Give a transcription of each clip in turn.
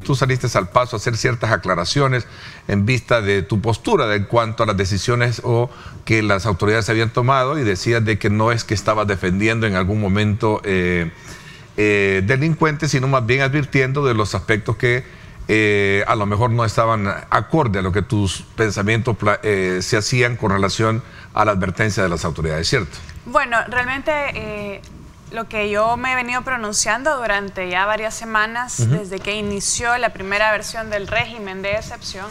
tú saliste al paso a hacer ciertas aclaraciones en vista de tu postura en cuanto a las decisiones o que las autoridades habían tomado, y decías de que no es que estabas defendiendo en algún momento delincuentes, sino más bien advirtiendo de los aspectos que a lo mejor no estaban acorde a lo que tus pensamientos se hacían con relación a la advertencia de las autoridades, ¿cierto? Bueno, realmente lo que yo me he venido pronunciando durante ya varias semanas, desde que inició la primera versión del régimen de excepción,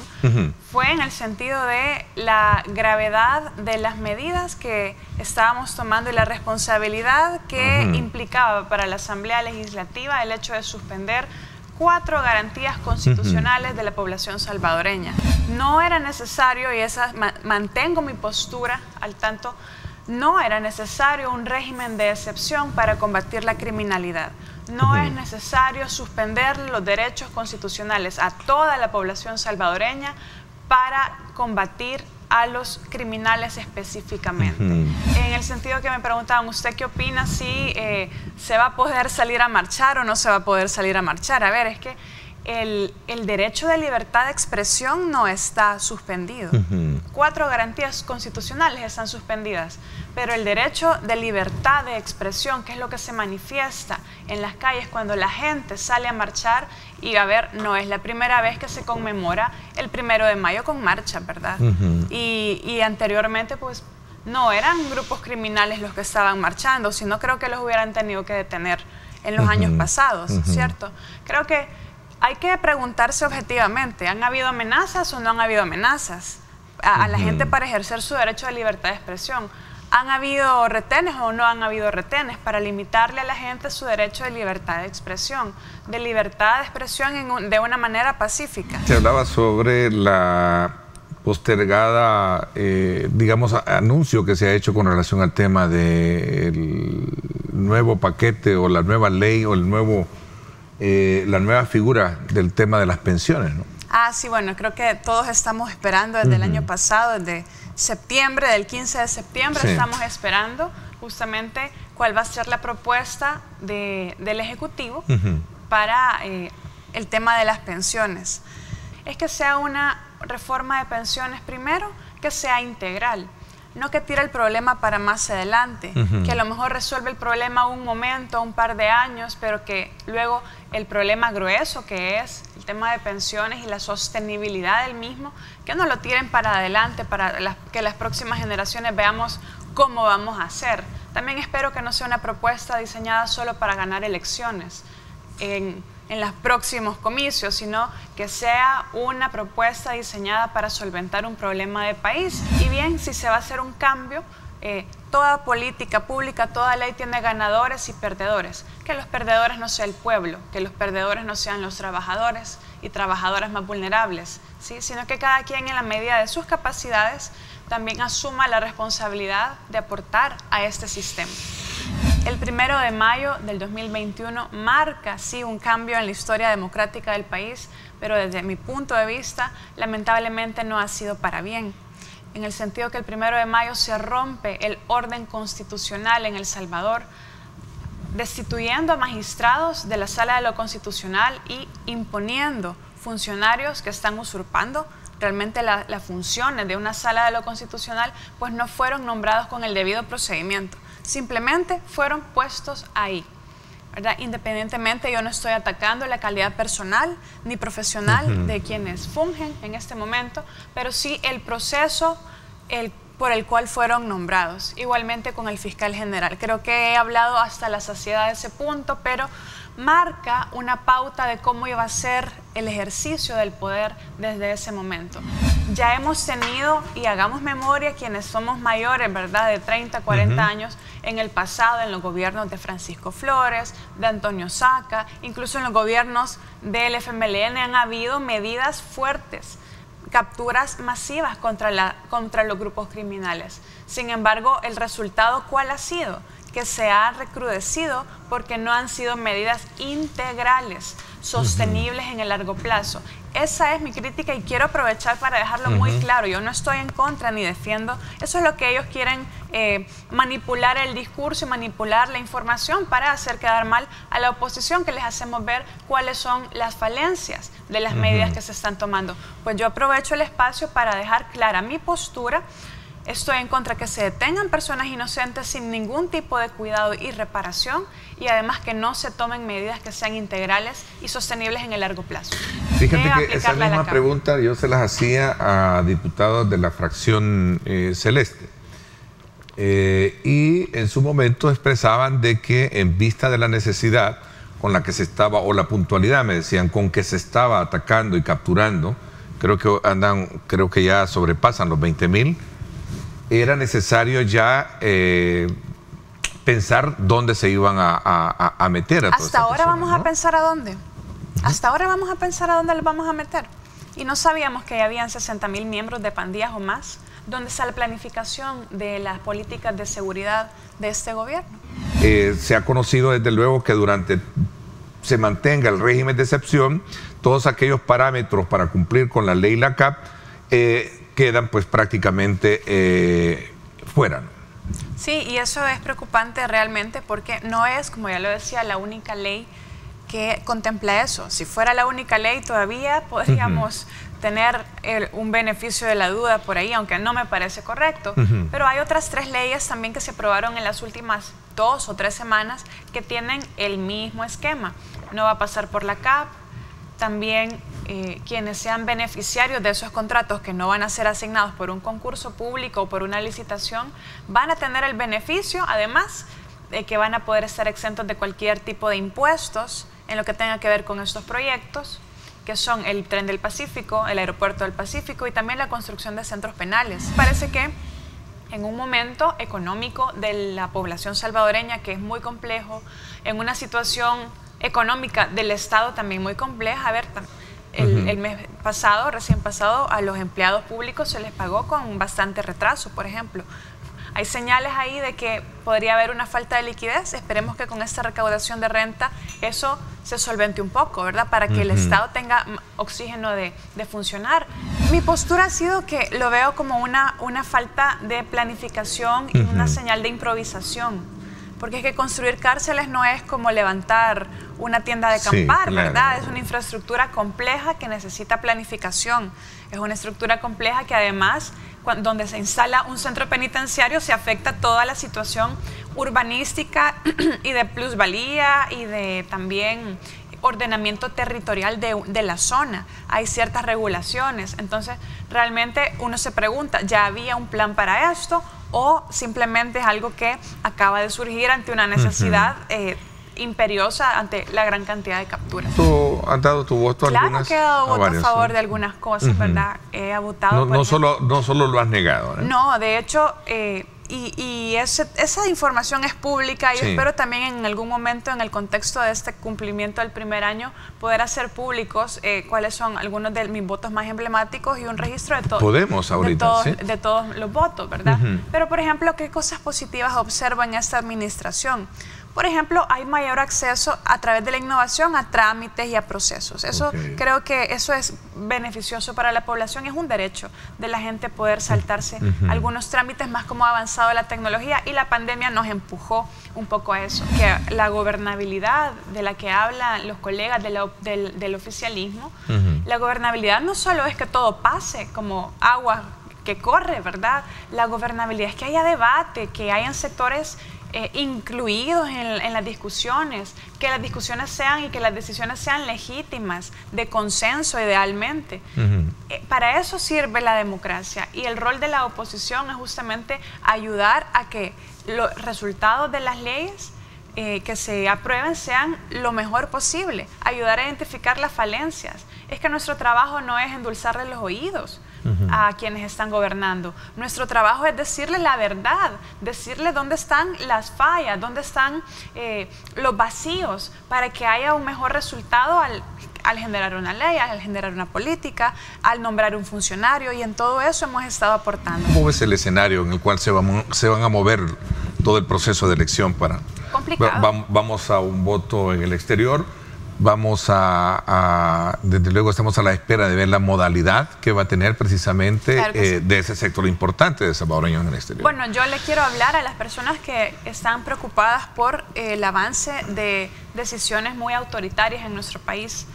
fue en el sentido de la gravedad de las medidas que estábamos tomando y la responsabilidad que implicaba para la Asamblea Legislativa el hecho de suspender 4 garantías constitucionales de la población salvadoreña. No era necesario, y mantengo mi postura al tanto, no era necesario un régimen de excepción para combatir la criminalidad. No es necesario suspender los derechos constitucionales a toda la población salvadoreña para combatir a los criminales específicamente. En el sentido que me preguntaban, ¿usted qué opina si se va a poder salir a marchar o no se va a poder salir a marchar? A ver, es que el derecho de libertad de expresión no está suspendido. 4 garantías constitucionales están suspendidas, pero el derecho de libertad de expresión, que es lo que se manifiesta en las calles cuando la gente sale a marchar, y a ver, no es la primera vez que se conmemora el 1 de mayo con marchas, ¿verdad? Y anteriormente, pues, no eran grupos criminales los que estaban marchando, sino creo que los hubieran tenido que detener en los años pasados, ¿cierto? Creo que hay que preguntarse objetivamente, ¿han habido amenazas o no han habido amenazas a la gente para ejercer su derecho de libertad de expresión? ¿Han habido retenes o no han habido retenes para limitarle a la gente su derecho de libertad de expresión de una manera pacífica? Se hablaba sobre la postergada, digamos, anuncio que se ha hecho con relación al tema del nuevo paquete o la nueva ley o el nuevo... la nueva figura del tema de las pensiones, ¿no? Ah, sí, bueno, creo que todos estamos esperando desde el año pasado, desde septiembre, del 15 de septiembre, estamos esperando justamente cuál va a ser la propuesta del Ejecutivo para el tema de las pensiones. Es que sea una reforma de pensiones, primero, que sea integral. No que tire el problema para más adelante, que a lo mejor resuelve el problema un momento, un par de años, pero que luego el problema grueso que es el tema de pensiones y la sostenibilidad del mismo, que no lo tiren para adelante, para que las próximas generaciones veamos cómo vamos a hacer. También espero que no sea una propuesta diseñada solo para ganar elecciones en los próximos comicios, sino que sea una propuesta diseñada para solventar un problema de país. Y bien, si se va a hacer un cambio, toda política pública, toda ley tiene ganadores y perdedores. Que los perdedores no sea el pueblo, que los perdedores no sean los trabajadores y trabajadoras más vulnerables, ¿sí? Sino que cada quien en la medida de sus capacidades también asuma la responsabilidad de aportar a este sistema. El 1 de mayo del 2021 marca, sí, un cambio en la historia democrática del país, pero desde mi punto de vista, lamentablemente no ha sido para bien. En el sentido que el 1 de mayo se rompe el orden constitucional en El Salvador, destituyendo a magistrados de la Sala de lo Constitucional y imponiendo funcionarios que están usurpando realmente las funciones de una Sala de lo Constitucional, pues no fueron nombrados con el debido procedimiento. Simplemente fueron puestos ahí, ¿verdad? Independientemente, yo no estoy atacando la calidad personal ni profesional de quienes fungen en este momento, pero sí el proceso por el cual fueron nombrados. Igualmente con el fiscal general. Creo que he hablado hasta la saciedad de ese punto, pero marca una pauta de cómo iba a ser el ejercicio del poder desde ese momento. Ya hemos tenido, y hagamos memoria quienes somos mayores, ¿verdad?, de 30, 40 años, en el pasado, en los gobiernos de Francisco Flores, de Antonio Saca, incluso en los gobiernos del FMLN han habido medidas fuertes, capturas masivas contra los grupos criminales. Sin embargo, el resultado, ¿cuál ha sido? Que se ha recrudecido porque no han sido medidas integrales. sostenibles en el largo plazo. Esa es mi crítica y quiero aprovechar para dejarlo muy claro. Yo no estoy en contra ni defiendo. Eso es lo que ellos quieren, manipular el discurso y manipular la información para hacer quedar mal a la oposición, que les hacemos ver cuáles son las falencias de las medidas que se están tomando. Pues yo aprovecho el espacio para dejar clara mi postura. Estoy en contra que se detengan personas inocentes sin ningún tipo de cuidado y reparación, y además que no se tomen medidas que sean integrales y sostenibles en el largo plazo. Fíjate que esa misma pregunta yo se las hacía a diputados de la fracción celeste. Y en su momento expresaban de que en vista de la necesidad con la que se estaba, o la puntualidad, me decían, con que se estaba atacando y capturando, creo que ya sobrepasan los 20,000, era necesario ya pensar dónde se iban a meter. Hasta ahora vamos a pensar a dónde. Hasta ahora vamos a pensar a dónde los vamos a meter. Y no sabíamos que ya habían 60,000 miembros de pandillas o más. ¿Dónde está la planificación de las políticas de seguridad de este gobierno? Se ha conocido desde luego que durante se mantenga el régimen de excepción, todos aquellos parámetros para cumplir con la ley y la CAP quedan pues prácticamente fuera. Sí, y eso es preocupante realmente porque no es, como ya lo decía, la única ley que contempla eso. Si fuera la única ley todavía podríamos tener un beneficio de la duda por ahí, aunque no me parece correcto. Pero hay otras 3 leyes también que se aprobaron en las últimas 2 o 3 semanas que tienen el mismo esquema. No va a pasar por la CAP. También quienes sean beneficiarios de esos contratos que no van a ser asignados por un concurso público o por una licitación, van a tener el beneficio, además de que van a poder estar exentos de cualquier tipo de impuestos en lo que tenga que ver con estos proyectos, que son el Tren del Pacífico, el Aeropuerto del Pacífico y también la construcción de centros penales. Parece que en un momento económico de la población salvadoreña que es muy complejo, en una situación económica del Estado también muy compleja. A ver, el mes pasado, recién pasado, a los empleados públicos se les pagó con bastante retraso, por ejemplo. Hay señales ahí de que podría haber una falta de liquidez. Esperemos que con esta recaudación de renta eso se solvente un poco, ¿verdad? Para que el Estado tenga oxígeno de funcionar. Mi postura ha sido que lo veo como una falta de planificación y una señal de improvisación. Porque es que construir cárceles no es como levantar una tienda de acampar, sí, ¿verdad? Claro. Es una infraestructura compleja que necesita planificación. Es una estructura compleja que además, donde se instala un centro penitenciario, se afecta toda la situación urbanística y de plusvalía y de también ordenamiento territorial de la zona. Hay ciertas regulaciones. Entonces, realmente uno se pregunta, ¿ya había un plan para esto? ¿O simplemente es algo que acaba de surgir ante una necesidad imperiosa ante la gran cantidad de capturas? ¿Tú has dado tu voto a algunas? Claro que he dado voto varias, a favor ¿sí? de algunas cosas, ¿verdad? He votado No solo lo has negado, ¿eh? No, de hecho, esa información es pública y Sí. espero también en algún momento, en el contexto de este cumplimiento del primer año, poder hacer públicos cuáles son algunos de mis votos más emblemáticos y un registro de todos. Podemos ahorita, de todos los votos, ¿verdad? Pero, por ejemplo, ¿qué cosas positivas observo en esta administración? Por ejemplo, hay mayor acceso a través de la innovación a trámites y a procesos. Eso creo que eso es beneficioso para la población, es un derecho de la gente poder saltarse algunos trámites más como ha avanzado la tecnología, y la pandemia nos empujó un poco a eso, que la gobernabilidad de la que hablan los colegas del oficialismo, la gobernabilidad no solo es que todo pase como agua que corre, ¿verdad? La gobernabilidad es que haya debate, que hayan sectores incluidos en las discusiones, que las discusiones sean y que las decisiones sean legítimas, de consenso idealmente. Para eso sirve la democracia, y el rol de la oposición es justamente ayudar a que los resultados de las leyes que se aprueben sean lo mejor posible, ayudar a identificar las falencias. Es que nuestro trabajo no es endulzarle los oídos a quienes están gobernando. Nuestro trabajo es decirle la verdad, decirle dónde están las fallas, dónde están los vacíos, para que haya un mejor resultado al generar una ley, al generar una política, al nombrar un funcionario, y en todo eso hemos estado aportando. ¿Cómo ves el escenario en el cual se van a mover todo el proceso de elección para... Complicado. Vamos a un voto en el exterior, desde luego estamos a la espera de ver la modalidad que va a tener precisamente de ese sector importante de salvadoreños en el exterior. Bueno, yo le quiero hablar a las personas que están preocupadas por el avance de decisiones muy autoritarias en nuestro país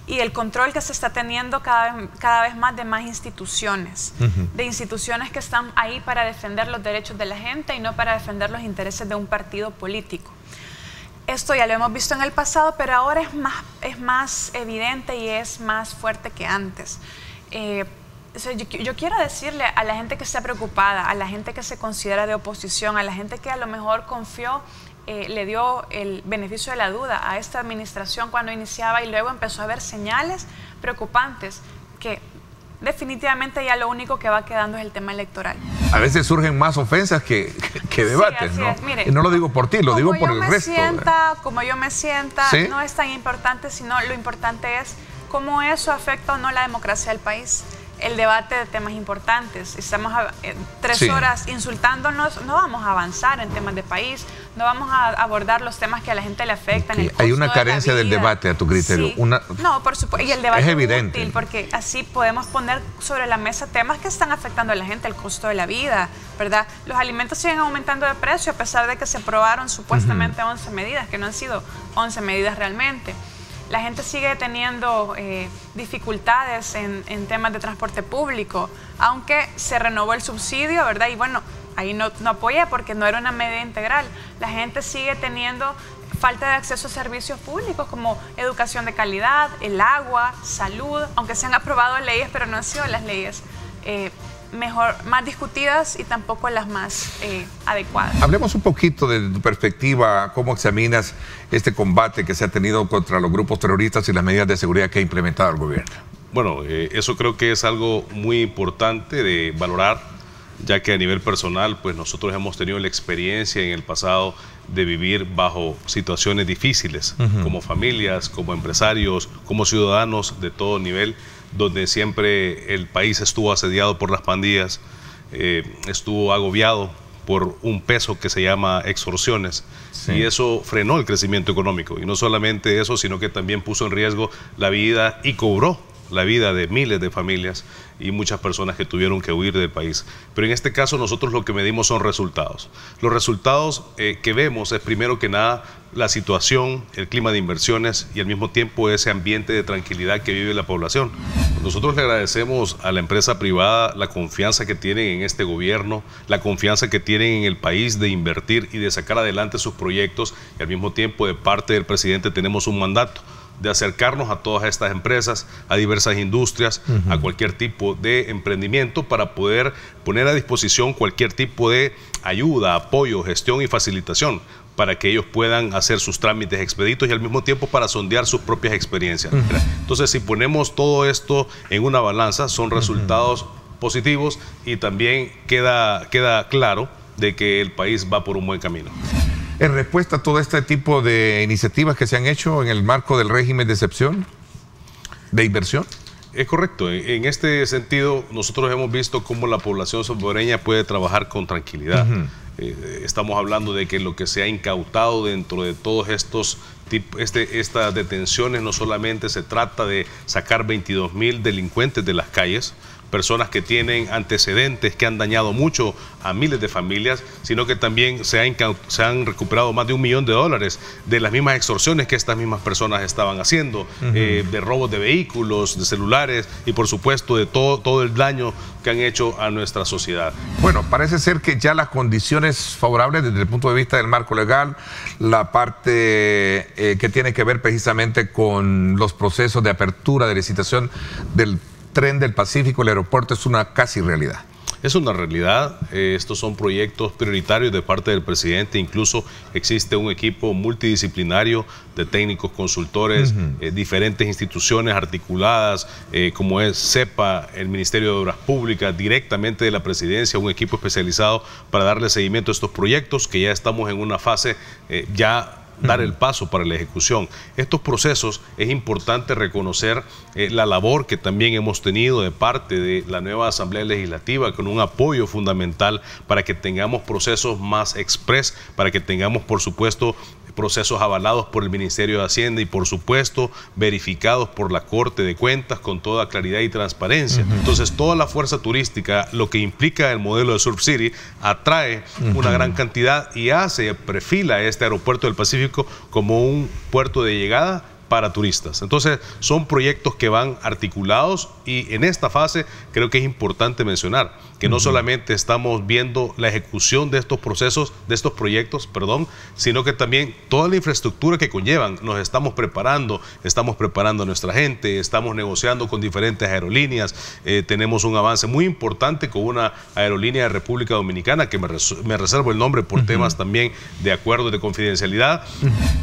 y el control que se está teniendo cada vez más de más instituciones, de instituciones que están ahí para defender los derechos de la gente y no para defender los intereses de un partido político. Esto ya lo hemos visto en el pasado, pero ahora es más evidente y es más fuerte que antes. Yo quiero decirle a la gente que está preocupada, a la gente que se considera de oposición, a la gente que a lo mejor confió, le dio el beneficio de la duda a esta administración cuando iniciaba y luego empezó a haber señales preocupantes que definitivamente ya lo único que va quedando es el tema electoral. A veces surgen más ofensas que debates, sí, ¿no? Mire, y no lo digo por ti, lo digo por el resto. Como yo me sienta, ¿sí? No es tan importante, sino lo importante es cómo eso afecta o no la democracia del país. El debate de temas importantes. Estamos 3 horas insultándonos, no vamos a avanzar en temas de país, no vamos a abordar los temas que a la gente le afectan. Hay una carencia del debate, a tu criterio. Sí. No, por supuesto. Y el debate es evidente, útil porque así podemos poner sobre la mesa temas que están afectando a la gente, el costo de la vida, ¿verdad? Los alimentos siguen aumentando de precio a pesar de que se aprobaron supuestamente 11 medidas, que no han sido 11 medidas realmente. La gente sigue teniendo dificultades en temas de transporte público, aunque se renovó el subsidio, ¿verdad? Y bueno, ahí no apoyé porque no era una medida integral. La gente sigue teniendo falta de acceso a servicios públicos como educación de calidad, el agua, salud, aunque se han aprobado leyes, pero no han sido las leyes más discutidas y tampoco las más adecuadas. Hablemos un poquito de tu perspectiva, cómo examinas este combate que se ha tenido contra los grupos terroristas y las medidas de seguridad que ha implementado el gobierno. Bueno, eso creo que es algo muy importante de valorar, ya que a nivel personal, pues nosotros hemos tenido la experiencia en el pasado de vivir bajo situaciones difíciles, como familias, como empresarios, como ciudadanos de todo nivel, donde siempre el país estuvo asediado por las pandillas, estuvo agobiado por un peso que se llama extorsiones, y eso frenó el crecimiento económico. Y no solamente eso, sino que también puso en riesgo la vida y cobró la vida de miles de familias y muchas personas que tuvieron que huir del país. Pero en este caso nosotros lo que medimos son resultados. Los resultados que vemos es primero que nada la situación, el clima de inversiones y al mismo tiempo ese ambiente de tranquilidad que vive la población. Nosotros le agradecemos a la empresa privada la confianza que tienen en este gobierno, la confianza que tienen en el país de invertir y de sacar adelante sus proyectos, y al mismo tiempo de parte del presidente tenemos un mandato de acercarnos a todas estas empresas, a diversas industrias, a cualquier tipo de emprendimiento para poder poner a disposición cualquier tipo de ayuda, apoyo, gestión y facilitación para que ellos puedan hacer sus trámites expeditos y al mismo tiempo para sondear sus propias experiencias. Entonces, si ponemos todo esto en una balanza, son resultados positivos y también queda claro de que el país va por un buen camino. En respuesta a todo este tipo de iniciativas que se han hecho en el marco del régimen de excepción de inversión. Es correcto. En este sentido, nosotros hemos visto cómo la población salvadoreña puede trabajar con tranquilidad. Estamos hablando de que lo que se ha incautado dentro de todos estos estas detenciones no solamente se trata de sacar 22.000 delincuentes de las calles, personas que tienen antecedentes que han dañado mucho a miles de familias, sino que también se han recuperado más de $1 millón de las mismas extorsiones que estas mismas personas estaban haciendo, de robos de vehículos, de celulares y por supuesto de todo el daño que han hecho a nuestra sociedad. Bueno, parece ser que ya las condiciones favorables desde el punto de vista del marco legal, la parte que tiene que ver precisamente con los procesos de apertura de licitación del Tren del Pacífico, el aeropuerto, es una casi realidad. Es una realidad, estos son proyectos prioritarios de parte del presidente, incluso existe un equipo multidisciplinario de técnicos, consultores, diferentes instituciones articuladas, como es CEPA, el Ministerio de Obras Públicas, directamente de la presidencia, un equipo especializado para darle seguimiento a estos proyectos, que ya estamos en una fase ya dar el paso para la ejecución. Estos procesos es importante reconocer la labor que también hemos tenido de parte de la nueva Asamblea Legislativa con un apoyo fundamental para que tengamos procesos más express, para que tengamos, por supuesto, procesos avalados por el Ministerio de Hacienda y, por supuesto, verificados por la Corte de Cuentas con toda claridad y transparencia. Entonces, toda la fuerza turística, lo que implica el modelo de Surf City, atrae una gran cantidad y perfila este aeropuerto del Pacífico como un puerto de llegada para turistas. Entonces, son proyectos que van articulados y en esta fase creo que es importante mencionar que no solamente estamos viendo la ejecución de estos procesos, de estos proyectos, sino que también toda la infraestructura que conllevan. Nos estamos preparando a nuestra gente, estamos negociando con diferentes aerolíneas, tenemos un avance muy importante con una aerolínea de República Dominicana, que me reservo el nombre por temas también de acuerdos de confidencialidad,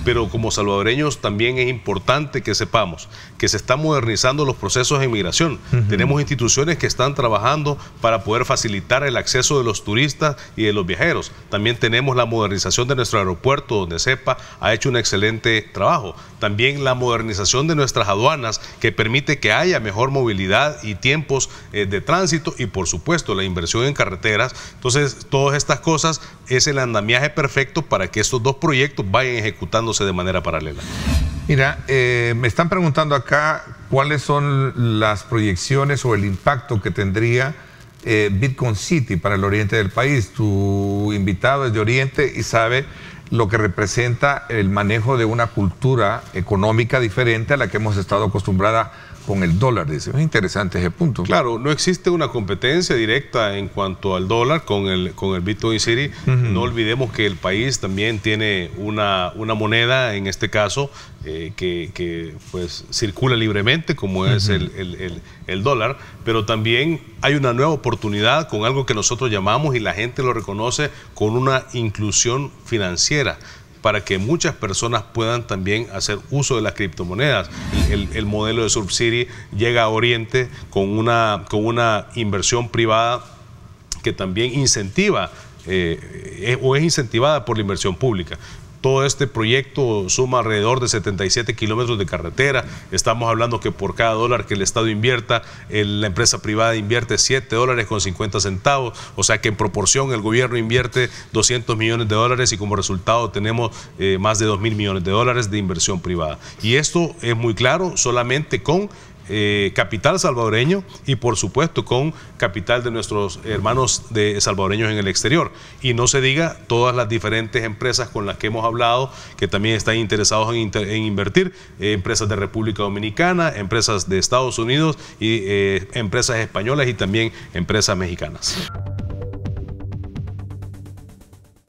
pero como salvadoreños también es importante que sepamos que se están modernizando los procesos de inmigración. Tenemos instituciones que están trabajando para poder facilitar el acceso de los turistas y de los viajeros. También tenemos la modernización de nuestro aeropuerto, donde CEPA ha hecho un excelente trabajo. También la modernización de nuestras aduanas, que permite que haya mejor movilidad y tiempos de tránsito, y por supuesto la inversión en carreteras. Entonces, todas estas cosas es el andamiaje perfecto para que estos dos proyectos vayan ejecutándose de manera paralela. Mira, me están preguntando acá cuáles son las proyecciones o el impacto que tendría Bitcoin City para el oriente del país. Tu invitado es de Oriente y sabe lo que representa el manejo de una cultura económica diferente a la que hemos estado acostumbrada con el dólar. Dice, es interesante ese punto. Claro, no existe una competencia directa en cuanto al dólar con el Bitcoin City. No olvidemos que el país también tiene una moneda, en este caso, que pues circula libremente, como es el dólar, pero también hay una nueva oportunidad con algo que nosotros llamamos, y la gente lo reconoce, con una inclusión financiera, para que muchas personas puedan también hacer uso de las criptomonedas. El modelo de Surf City llega a Oriente con una inversión privada que también incentiva o es incentivada por la inversión pública. Todo este proyecto suma alrededor de 77 kilómetros de carretera. Estamos hablando que por cada dólar que el Estado invierta, la empresa privada invierte $7.50. O sea que en proporción el gobierno invierte $200 millones y como resultado tenemos más de $2.000 millones de inversión privada. Y esto es muy claro solamente con capital salvadoreño y por supuesto con capital de nuestros hermanos salvadoreños en el exterior, y no se diga todas las diferentes empresas con las que hemos hablado que también están interesados en invertir, empresas de República Dominicana, empresas de Estados Unidos y empresas españolas y también empresas mexicanas.